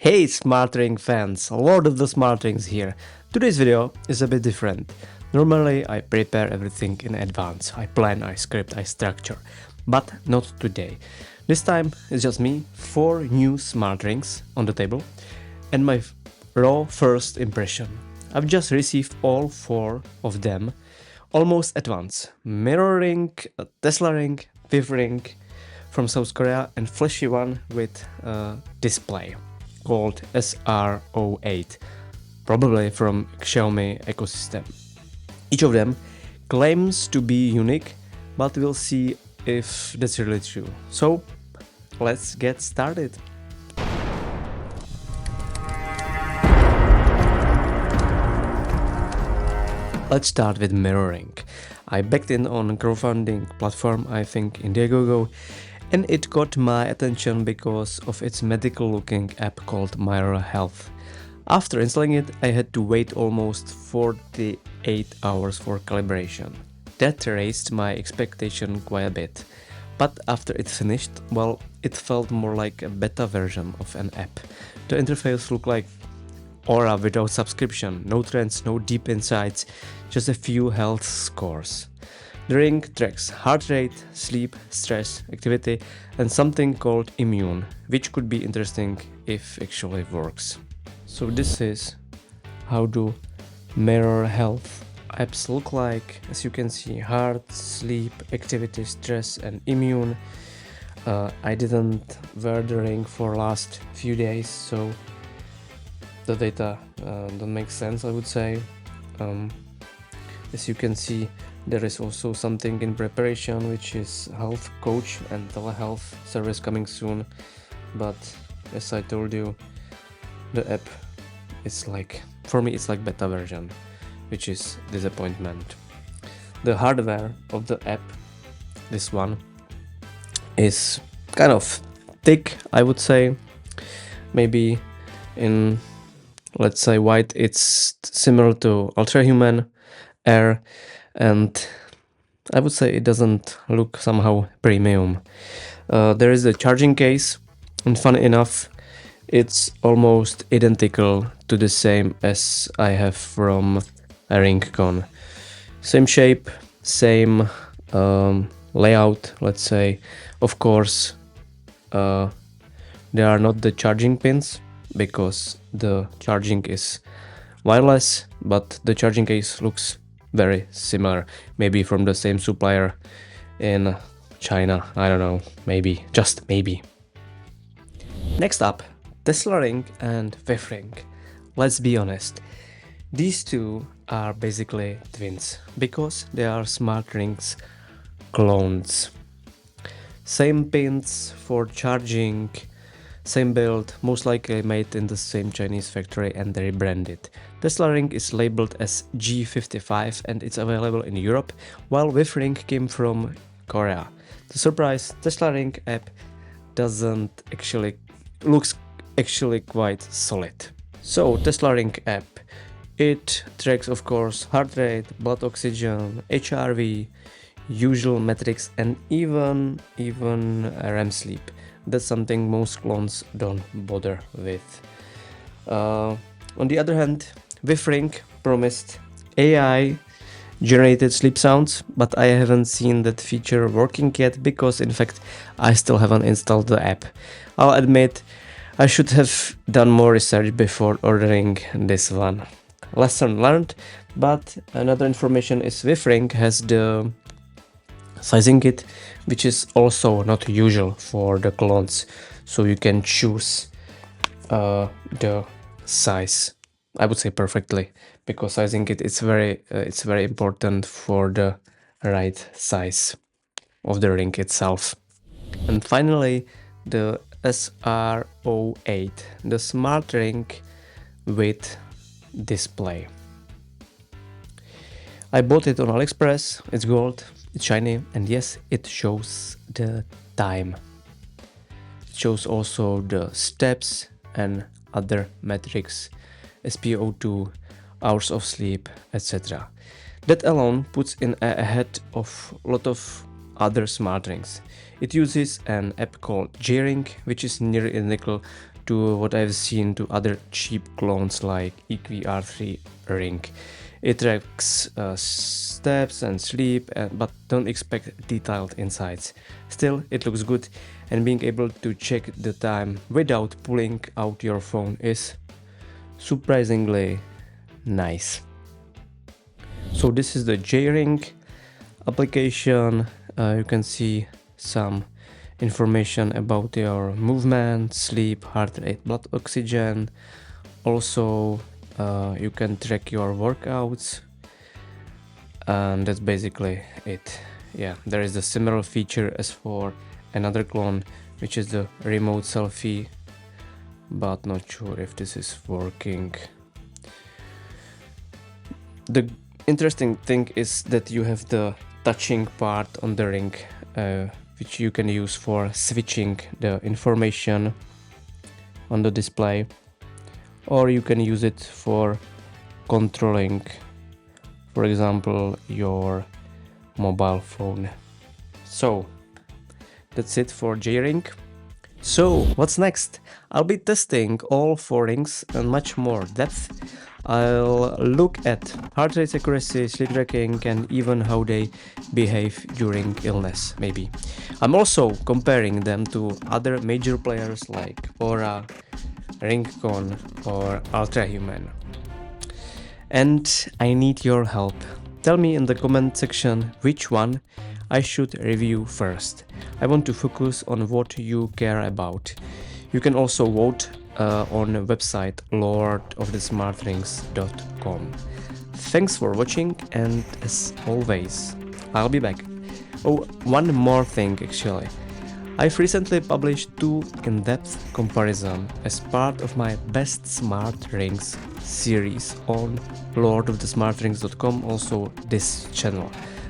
Hey Smart Ring fans, Lord of the Smart Rings here. Today's video is a bit different. Normally I prepare everything in advance. I plan, I script, I structure. But not today. This time it's just me, 4 new Smart Rings on the table and my raw first impression. I've just received all 4 of them almost at once. Mirro Ring, a Tesla Ring, VIV Ring from South Korea and flashy one with a display called SR08, probably from Xiaomi ecosystem. Each of them claims to be unique, but we'll see if that's really true. So let's get started. Let's start with Mirro Ring. I backed in on a crowdfunding platform, I think Indiegogo, and it got my attention because of its medical looking app called Mirror Health. After installing it, I had to wait almost 48 hours for calibration. That raised my expectation quite a bit. But after it finished, well, it felt more like a beta version of an app. The interface looked like Aura without subscription, no trends, no deep insights, just a few health scores. The ring tracks heart rate, sleep, stress, activity, and something called immune, which could be interesting if actually works. So this is how do Mirror Health apps look like. As you can see, heart, sleep, activity, stress, and immune. I didn't wear the ring for last few days, so the data don't make sense, I would say. As you can see, there is also something in preparation, which is health coach and telehealth service coming soon. But as I told you, the app is like, for me it's like beta version, which is disappointment. The hardware of the app, this one, is kind of thick, I would say. Maybe in, let's say, white it's similar to Ultrahuman Air, and I would say it doesn't look somehow premium. There is a charging case, and funny enough, it's almost identical to the same as I have from a RingCon. Same shape, same layout, let's say. Of course, there are not the charging pins because the charging is wireless, but the charging case looks very similar, maybe from the same supplier in China, I don't know, maybe, just maybe. Next up, Tesla Ring and VIV Ring. Let's be honest, these two are basically twins because they are Smart Rings clones. Same pins for charging, same build, most likely made in the same Chinese factory and rebranded. Tesla Ring is labeled as G55 and it's available in Europe, while VIV Ring came from Korea. The surprise, Tesla Ring app looks actually quite solid. So Tesla Ring app, it tracks of course heart rate, blood oxygen, HRV, usual metrics, and even REM sleep. That's something most clones don't bother with. On the other hand, VIV Ring promised AI generated sleep sounds, but I haven't seen that feature working yet because in fact I still haven't installed the app. I'll admit I should have done more research before ordering this one. Lesson learned, but another information is VIV Ring has the sizing kit, which is also not usual for the clones, so you can choose the size, I would say, perfectly, because sizing kit it's very important for the right size of the ring itself. And finally, the SR08, the Smart Ring with display. I bought it on AliExpress. It's gold, it's shiny, and yes, it shows the time. It shows also the steps and other metrics, SpO2, hours of sleep, etc. That alone puts it ahead of a lot of other smart rings. It uses an app called J-Ring, which is nearly identical to what I've seen to other cheap clones like VIV Ring. It tracks steps and sleep, but don't expect detailed insights. Still, it looks good, and being able to check the time without pulling out your phone is surprisingly nice. So this is the J-Ring application. You can see some information about your movement, sleep, heart rate, blood oxygen. Also, you can track your workouts, and that's basically it. Yeah, there is a similar feature as for another clone, which is the remote selfie, but not sure if this is working. The interesting thing is that you have the touching part on the ring, which you can use for switching the information on the display, or you can use it for controlling, for example, your mobile phone. So that's it for J-Ring. So what's next? I'll be testing all 4 rings and much more depth. I'll look at heart rate accuracy, sleep tracking, and even how they behave during illness, maybe. I'm also comparing them to other major players like Aura, Ringcon, or Ultrahuman. And I need your help. Tell me in the comment section which one I should review first. I want to focus on what you care about. You can also vote on the website lordofthesmartrings.com. Thanks for watching, and as always, I'll be back. Oh, one more thing actually. I've recently published 2 in-depth comparisons as part of my Best Smart Rings series on lordofthesmartrings.com, also this channel.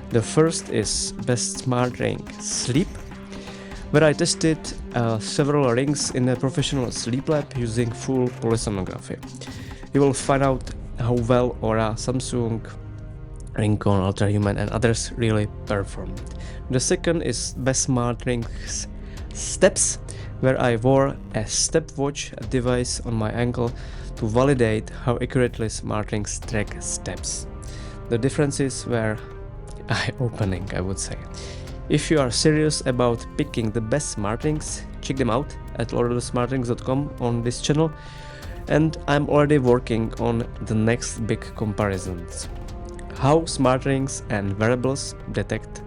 The first is Best Smart Ring Sleep, where I tested several rings in a professional sleep lab using full polysomnography. You will find out how well Aura, Samsung, Ringcon, Ultrahuman, and others really performed. The second is Best Smart Rings Steps, where I wore a stopwatch device on my ankle to validate how accurately smart rings track steps. The differences were eye-opening, I would say. If you are serious about picking the best smart rings, check them out at lordofthesmartrings.com on this channel, and I'm already working on the next big comparisons. How smart rings and wearables detect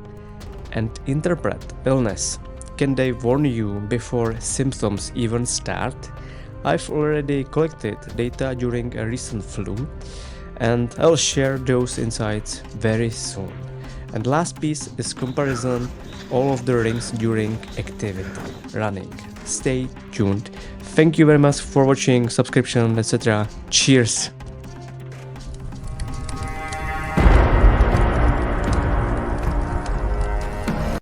and interpret illness. Can they warn you before symptoms even start? I've already collected data during a recent flu, and I'll share those insights very soon. And last piece is comparison all of the rings during activity, running. Stay tuned. Thank you very much for watching, subscription, etc. Cheers!